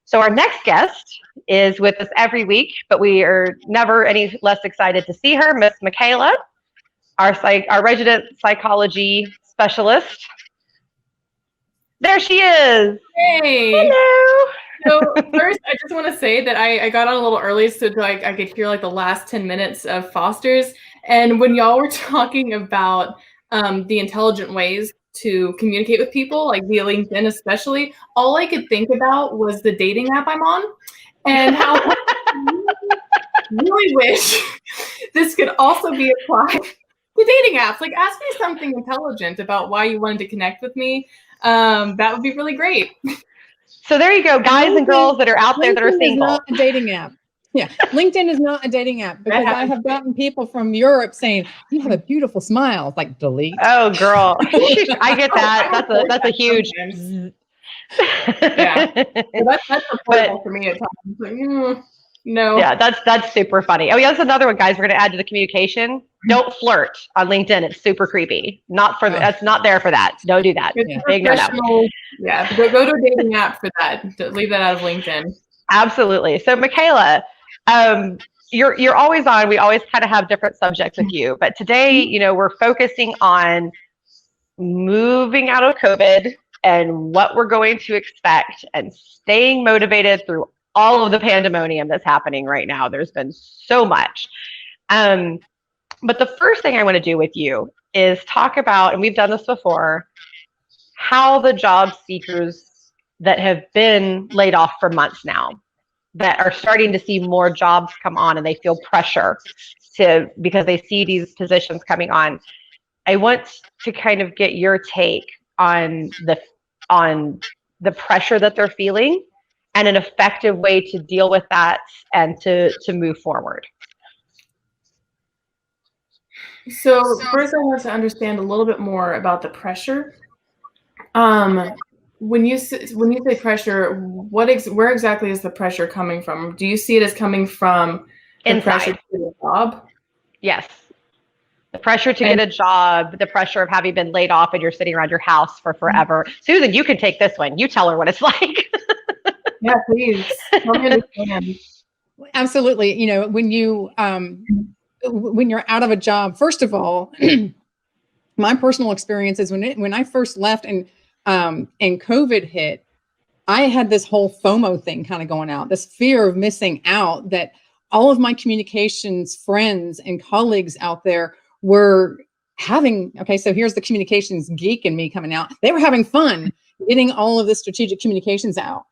So our next guest is with us every week, but we are never any less excited to see her, Miss Michaela, our resident psychology specialist. There she is. Hey. Hello. So first, I just want to say that I got on a little early so I could hear like the last 10 minutes of Foster's. And when y'all were talking about the intelligent ways to communicate with people, like via LinkedIn especially, all I could think about was the dating app I'm on and how I really wish this could also be applied to dating apps. Like, ask me something intelligent about why you wanted to connect with me. That would be really great. So there you go, guys and girls that are out there that are LinkedIn single. is not a dating app. Yeah, LinkedIn is not a dating app because I have gotten people from Europe saying, "You have a beautiful smile." Like, delete. Oh, girl, I get that. That's a huge. Yeah, so that's affordable for me at times. Like, no. Yeah, that's super funny. Oh yeah, that's another one, guys. We're gonna add to the communication. Don't flirt on LinkedIn. It's super creepy. That's not there for that. Don't do that. It's Big no. Yeah, go to a dating app for that. Leave that out of LinkedIn. Absolutely. So Michaela, you're always on. We always kind of have different subjects with you, but today, we're focusing on moving out of COVID and what we're going to expect and staying motivated through all of the pandemonium that's happening right now. There's been so much. But the first thing I want to do with you is talk about, and we've done this before, how the job seekers that have been laid off for months now, that are starting to see more jobs come on and they feel pressure because they see these positions coming on. I want to kind of get your take on the pressure that they're feeling and an effective way to deal with that and to move forward. So first I want to understand a little bit more about the pressure. When you say pressure, where exactly is the pressure coming from? Do you see it as coming from the pressure to get a job? Yes. The pressure to get a job, the pressure of having been laid off and you're sitting around your house for forever. Susan, you can take this one. You tell her what it's like. Yeah, please. Help me understand. Absolutely. When you're out of a job, first of all, my personal experience is when I first left and COVID hit, I had this whole FOMO thing kind of going out, this fear of missing out, that all of my communications friends and colleagues out there were having, okay, so here's the communications geek in me coming out. They were having fun getting all of the strategic communications out.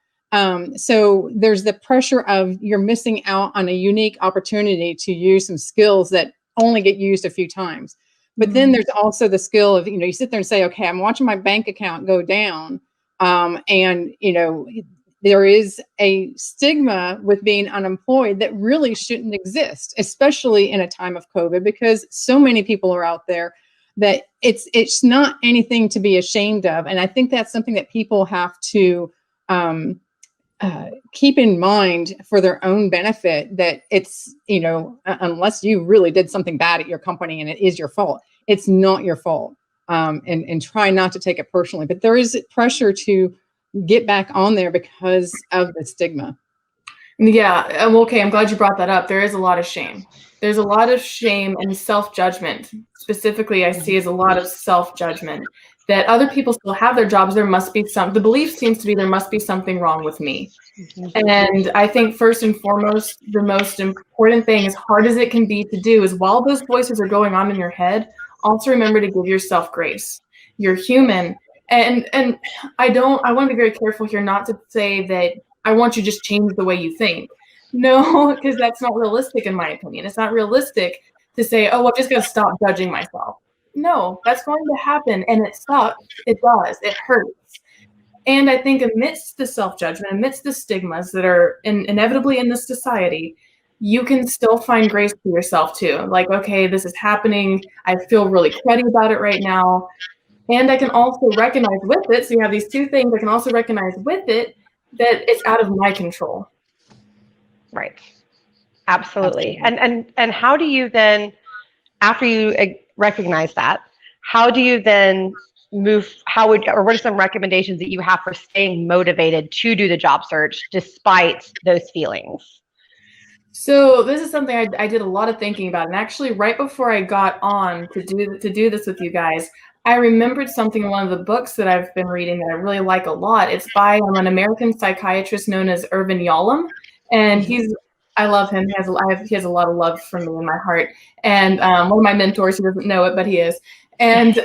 So there's the pressure of you're missing out on a unique opportunity to use some skills that only get used a few times. But then there's also the skill of, you sit there and say, okay, I'm watching my bank account go down. And there is a stigma with being unemployed that really shouldn't exist, especially in a time of COVID, because so many people are out there that it's not anything to be ashamed of. And I think that's something that people have to keep in mind for their own benefit, that it's, unless you really did something bad at your company and it is your fault, it's not your fault. And try not to take it personally. But there is pressure to get back on there because of the stigma. Yeah. Okay. I'm glad you brought that up. There is a lot of shame. There's a lot of shame and self-judgment. Specifically, I see as a lot of self-judgment that other people still have their jobs. The belief seems to be there must be something wrong with me. And I think first and foremost, the most important thing, as hard as it can be to do, is while those voices are going on in your head, also remember to give yourself grace. You're human. And I want to be very careful here not to say that I want you to just change the way you think. No, because that's not realistic in my opinion. It's not realistic to say, oh, I'm just going to stop judging myself. No, that's going to happen, and it sucks. It does. It hurts. And I think amidst the self-judgment, amidst the stigmas that are inevitably in this society, you can still find grace to yourself too. Like, okay, this is happening. I feel really cruddy about it right now. And I can also recognize with it, so you have these two things, I can also recognize with it that it's out of my control. Right. Absolutely. And how do you then, after you recognize that, how do you then or what are some recommendations that you have for staying motivated to do the job search despite those feelings? So this is something I did a lot of thinking about, and actually right before I got on to do this with you guys, I remembered something in one of the books that I've been reading that I really like a lot. It's by an American psychiatrist known as Irvin Yalom, and I love him. He has a lot of love for me in my heart, and one of my mentors. He doesn't know it, but he is. And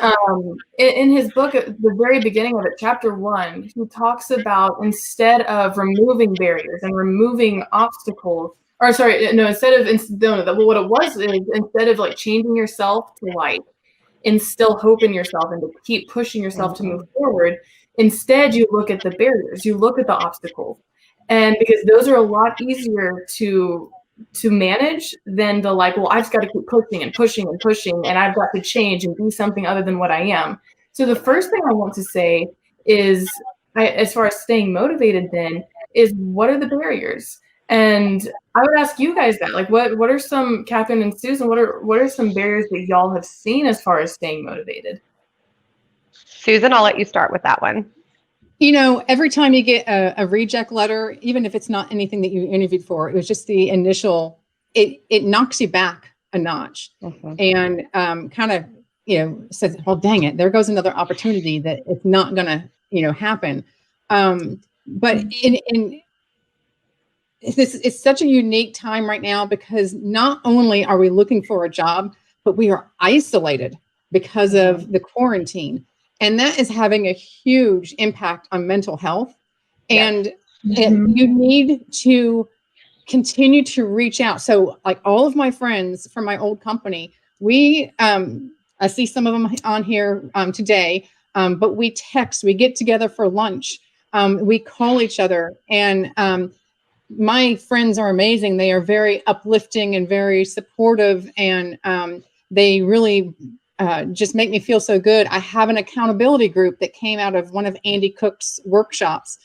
in his book, at the very beginning of it, chapter 1, he talks about instead of removing barriers and removing obstacles, or sorry, no, what it was is instead of like changing yourself to like instill hope in yourself and to keep pushing yourself to move forward, instead you look at the barriers, you look at the obstacles, and because those are a lot easier to manage than the like, well, I've just got to keep pushing and pushing and pushing, and I've got to change and be something other than what I am. So the first thing I want to say is, as far as staying motivated, then is what are the barriers? And I would ask you guys that, like, what are some, Catherine and Susan, what are some barriers that y'all have seen as far as staying motivated? Susan, I'll let you start with that one. You know, every time you get a reject letter, even if it's not anything that you interviewed for, it was just the initial, it knocks you back a notch and kind of, says, well, dang it, there goes another opportunity that it's not going to, happen. But it's such a unique time right now because not only are we looking for a job, but we are isolated because of the quarantine. And that is having a huge impact on mental health. And you need to continue to reach out. So like all of my friends from my old company, I see some of them on here today, but we text, we get together for lunch, we call each other, and my friends are amazing. They are very uplifting and very supportive, and they really just make me feel so good. I have an accountability group that came out of one of Andy Cook's workshops,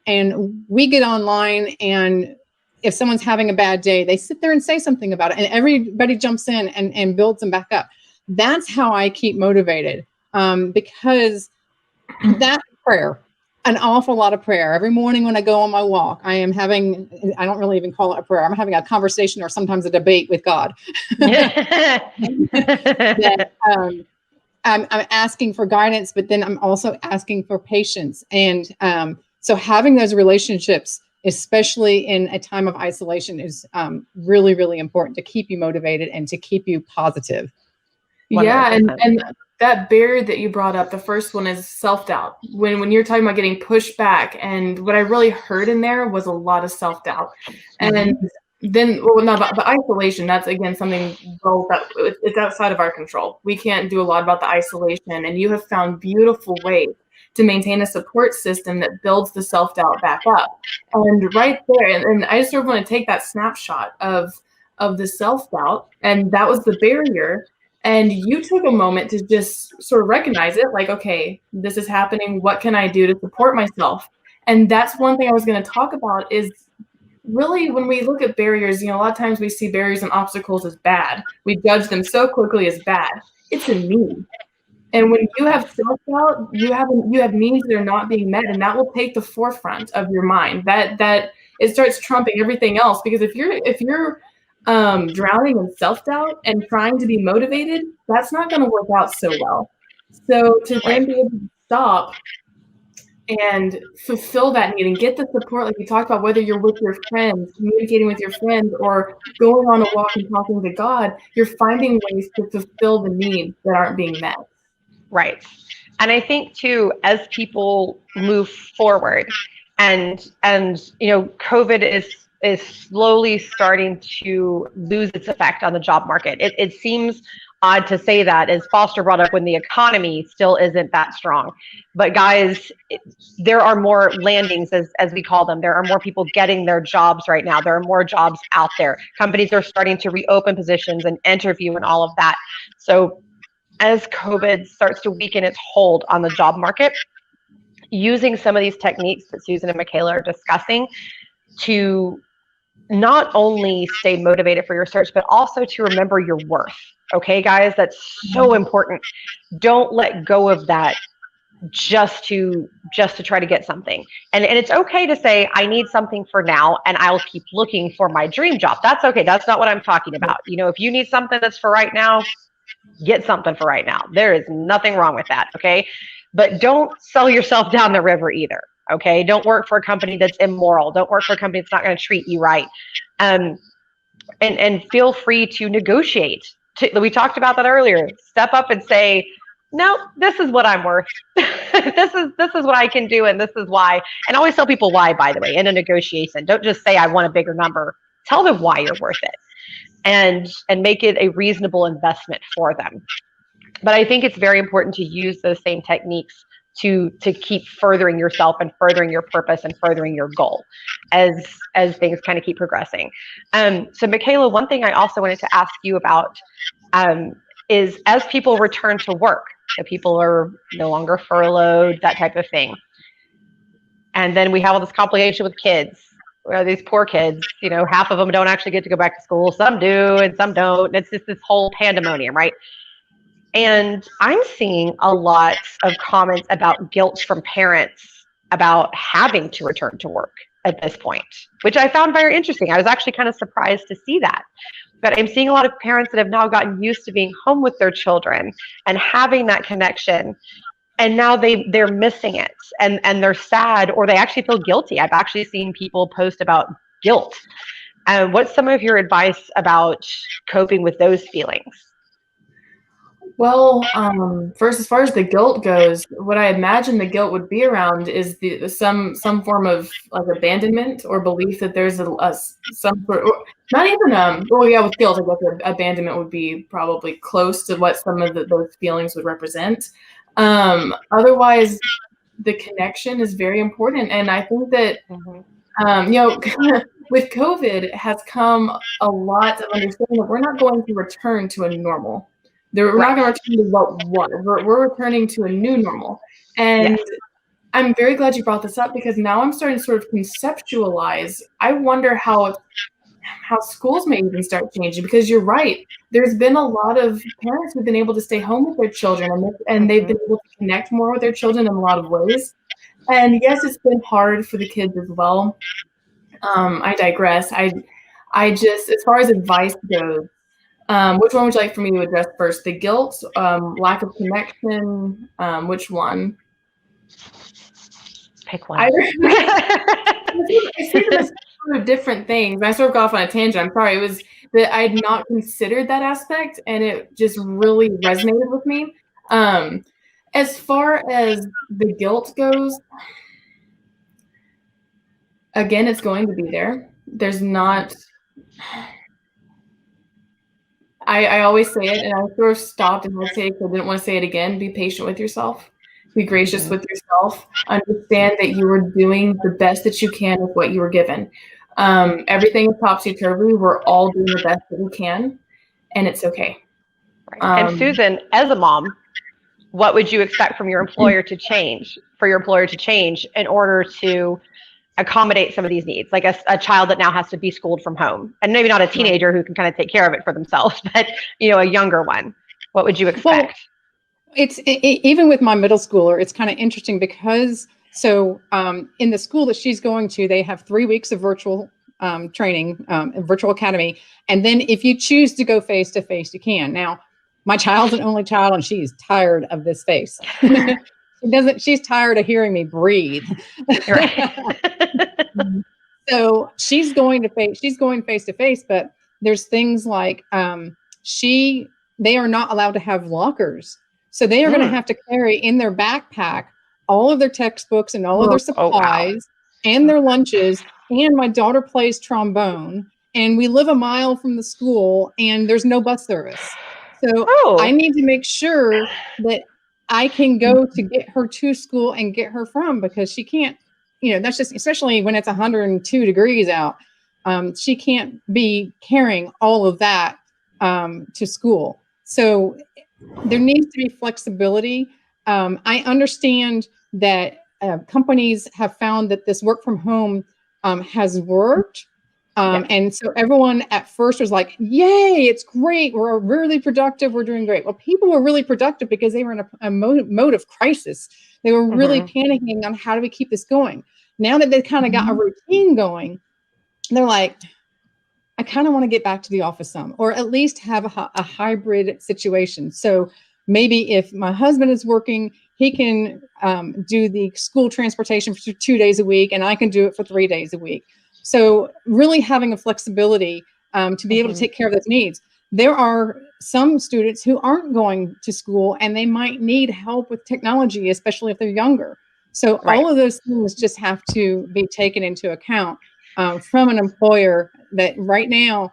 and we get online, and if someone's having a bad day, they sit there and say something about it, and everybody jumps in and builds them back up. That's how I keep motivated, because that prayer, an awful lot of prayer. Every morning when I go on my walk, I don't really even call it a prayer. I'm having a conversation or sometimes a debate with God. That, I'm asking for guidance, but then I'm also asking for patience. And so having those relationships, especially in a time of isolation, is really, really important to keep you motivated and to keep you positive. 100%. Yeah, and that barrier that you brought up, the first one is self-doubt. When you're talking about getting pushed back, and what I really heard in there was a lot of self-doubt. And then, the isolation, that's again something that it's outside of our control. We can't do a lot about the isolation, and you have found beautiful ways to maintain a support system that builds the self-doubt back up. And right there, and I just sort of want to take that snapshot of the self-doubt, and that was the barrier. And you took a moment to just sort of recognize it, like, okay, this is happening. What can I do to support myself? And that's one thing I was going to talk about is really when we look at barriers, a lot of times we see barriers and obstacles as bad. We judge them so quickly as bad. It's a need. And when you have self-doubt, you have needs that are not being met, and that will take the forefront of your mind. That it starts trumping everything else, because if you're drowning in self-doubt and trying to be motivated, that's not going to work out so well. So to then be able to stop and fulfill that need and get the support, like we talked about, whether you're with your friends, communicating with your friends, or going on a walk and talking to God, you're finding ways to fulfill the needs that aren't being met. Right. And I think too, as people move forward and COVID is slowly starting to lose its effect on the job market. It seems odd to say that, as Foster brought up, when the economy still isn't that strong. But guys, there are more landings, as we call them. There are more people getting their jobs right now. There are more jobs out there. Companies are starting to reopen positions and interview and all of that. So as COVID starts to weaken its hold on the job market, using some of these techniques that Susan and Michaela are discussing to not only stay motivated for your search, but also to remember your worth. Okay, guys, that's so important. Don't let go of that just to try to get something. And it's okay to say, I need something for now, and I'll keep looking for my dream job. That's okay. That's not what I'm talking about. You know, if you need something that's for right now, get something for right now. There is nothing wrong with that. Okay. But don't sell yourself down the river either. Okay. Don't work for a company that's immoral. Don't work for a company that's not going to treat you right. And feel free to negotiate. We talked about that earlier. Step up and say, no, this is what I'm worth. this is what I can do, and this is why. And always tell people why, by the way, in a negotiation. Don't just say I want a bigger number. Tell them why you're worth it, and make it a reasonable investment for them. But I think it's very important to use those same techniques to keep furthering yourself and furthering your purpose and furthering your goal as things kind of keep progressing. So Michaela, one thing I also wanted to ask you about is, as people return to work, so people are no longer furloughed, that type of thing. And then we have all this complication with kids, where these poor kids, you know, half of them don't actually get to go back to school. Some do and some don't. It's just this whole pandemonium, right? And I'm seeing a lot of comments about guilt from parents about having to return to work at this point, which I found very interesting. I was actually kind of surprised to see that. But I'm seeing a lot of parents that have now gotten used to being home with their children and having that connection. And now they're missing it, and they're sad, or they actually feel guilty. I've actually seen people post about guilt. What's some of your advice about coping with those feelings? Well, first, as far as the guilt goes, what I imagine the guilt would be around is some form of like abandonment or belief that there's some sort of, not even well, yeah, with guilt, I guess abandonment would be probably close to what some of those feelings would represent. Otherwise, the connection is very important, and I think that you know, with COVID has come a lot of understanding that we're not going to return to a normal. We're not going to return to what was. We're returning to a new normal. And yes. I'm very glad you brought this up, because now I'm starting to sort of conceptualize. I wonder how schools may even start changing, because you're right. There's been a lot of parents who've been able to stay home with their children, and they've been able to connect more with their children in a lot of ways. And yes, it's been hard for the kids as well. I digress. I just, as far as advice goes, which one would you like for me to address first? The guilt, lack of connection, which one? Pick one. I see them as sort of different things. I sort of got off on a tangent. I'm sorry. It was that I had not considered that aspect, and it just really resonated with me. As far as the guilt goes, again, it's going to be there. There's not... I always say it, and I sort of stopped and I say it because I didn't want to say it again. Be patient with yourself. Be gracious with yourself. Understand that you are doing the best that you can with what you were given. Everything is topsy-turvy. We're all doing the best that we can, and it's okay. Right. And Susan, as a mom, what would you expect from your employer to change, in order to accommodate some of these needs, like a child that now has to be schooled from home, and maybe not a teenager who can kind of take care of it for themselves, but a younger one? What would you expect? Well, it's even with my middle schooler, it's kind of interesting because in the school that she's going to, they have 3 weeks of virtual training, virtual academy, and then if you choose to go face to face, you can. Now, my child's an only child, and she's tired of this face. She's tired of hearing me breathe. So she's going face to face, but there's things like they are not allowed to have lockers. So they are going to have to carry in their backpack all of their textbooks and all of their supplies and their lunches. And my daughter plays trombone, and we live a mile from the school, and there's no bus service. So I need to make sure that I can go to get her to school and get her from, because she can't, that's just, especially when it's 102 degrees out, she can't be carrying all of that to school. So there needs to be flexibility. I understand that companies have found that this work from home has worked. And so everyone at first was like, yay, it's great. We're really productive. We're doing great. Well, people were really productive because they were in a mode of crisis. They were really panicking on how do we keep this going. Now that they've kind of got a routine going, they're like, I kind of want to get back to the office some, or at least have a hybrid situation. So maybe if my husband is working, he can do the school transportation for 2 days a week, and I can do it for 3 days a week. So really having a flexibility to be able to take care of those needs. There are some students who aren't going to school and they might need help with technology, especially if they're younger. So all of those things just have to be taken into account from an employer. That right now,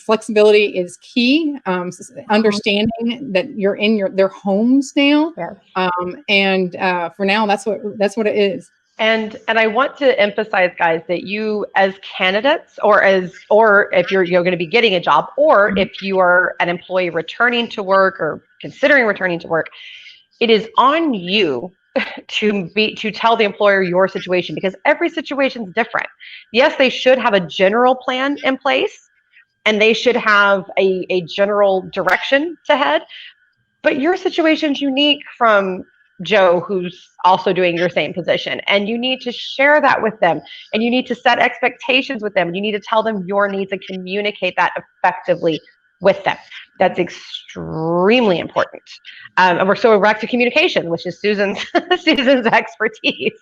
flexibility is key. Understanding that you're in their homes now, and for now, that's what it is. And I want to emphasize, guys, that you as candidates, or if you're going to be getting a job, or if you are an employee returning to work or considering returning to work, it is on you to tell the employer your situation, because every situation is different. Yes, they should have a general plan in place, and they should have a general direction to head, but your situation's unique from Joe, who's also doing your same position, and you need to share that with them, and you need to set expectations with them, and you need to tell them your needs and communicate that effectively with them. That's extremely important. And we're back to communication, which is Susan's expertise.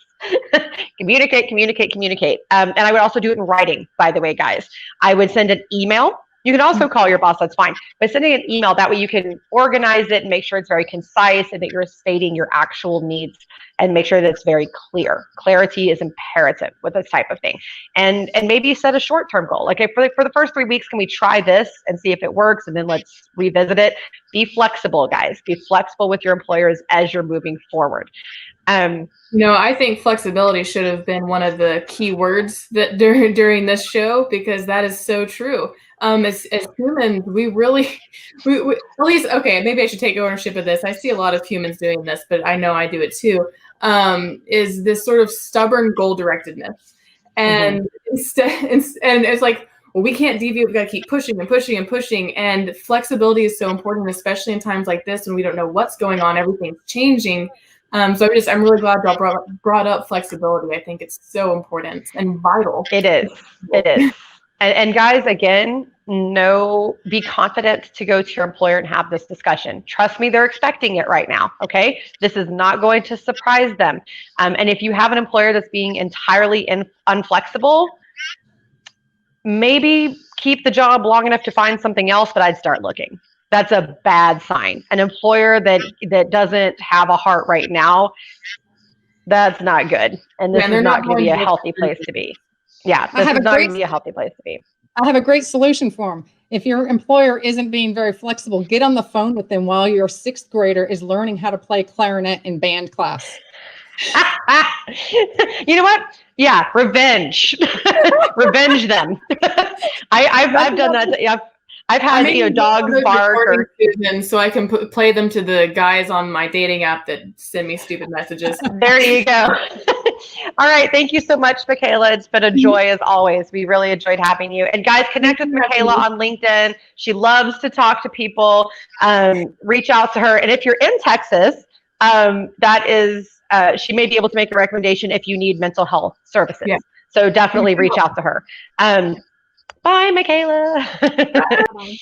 Communicate. And I would also do it in writing, by the way, guys. I would send an email. You can also call your boss, that's fine. But sending an email, that way you can organize it and make sure it's very concise and that you're stating your actual needs and make sure that it's very clear. Clarity is imperative with this type of thing. And maybe set a short-term goal. Like, for the first 3 weeks, can we try this and see if it works, and then let's revisit it. Be flexible, guys. Be flexible with your employers as you're moving forward. I think flexibility should have been one of the key words that during this show, because that is so true. As humans, we really, at least, okay, maybe I should take ownership of this. I see a lot of humans doing this, but I know I do it too, is this sort of stubborn goal directedness. And and it's like, well, we can't deviate. We got to keep pushing and pushing and pushing. And flexibility is so important, especially in times like this when we don't know what's going on. Everything's changing. So I'm really glad y'all brought up flexibility. I think it's so important and vital. It is. And guys, again, be confident to go to your employer and have this discussion. Trust me, they're expecting it right now, okay? This is not going to surprise them. And if you have an employer that's being entirely unflexible, maybe keep the job long enough to find something else, but I'd start looking. That's a bad sign. An employer that doesn't have a heart right now, that's not good. And this is not going to be a healthy place to be. Yeah, this is not going to be a healthy place to be. I have a great solution for them. If your employer isn't being very flexible, get on the phone with them while your 6th grader is learning how to play clarinet in band class. You know what? Yeah, revenge. Revenge them. I've done that. I've had dogs bark, so I can play them to the guys on my dating app that send me stupid messages. There you go. All right, thank you so much, Michaela. It's been a joy as always. We really enjoyed having you. And guys, connect with Michaela on LinkedIn. She loves to talk to people. Reach out to her. And if you're in Texas, she may be able to make a recommendation if you need mental health services. Yeah. So definitely reach out to her. Bye, Michaela. Bye.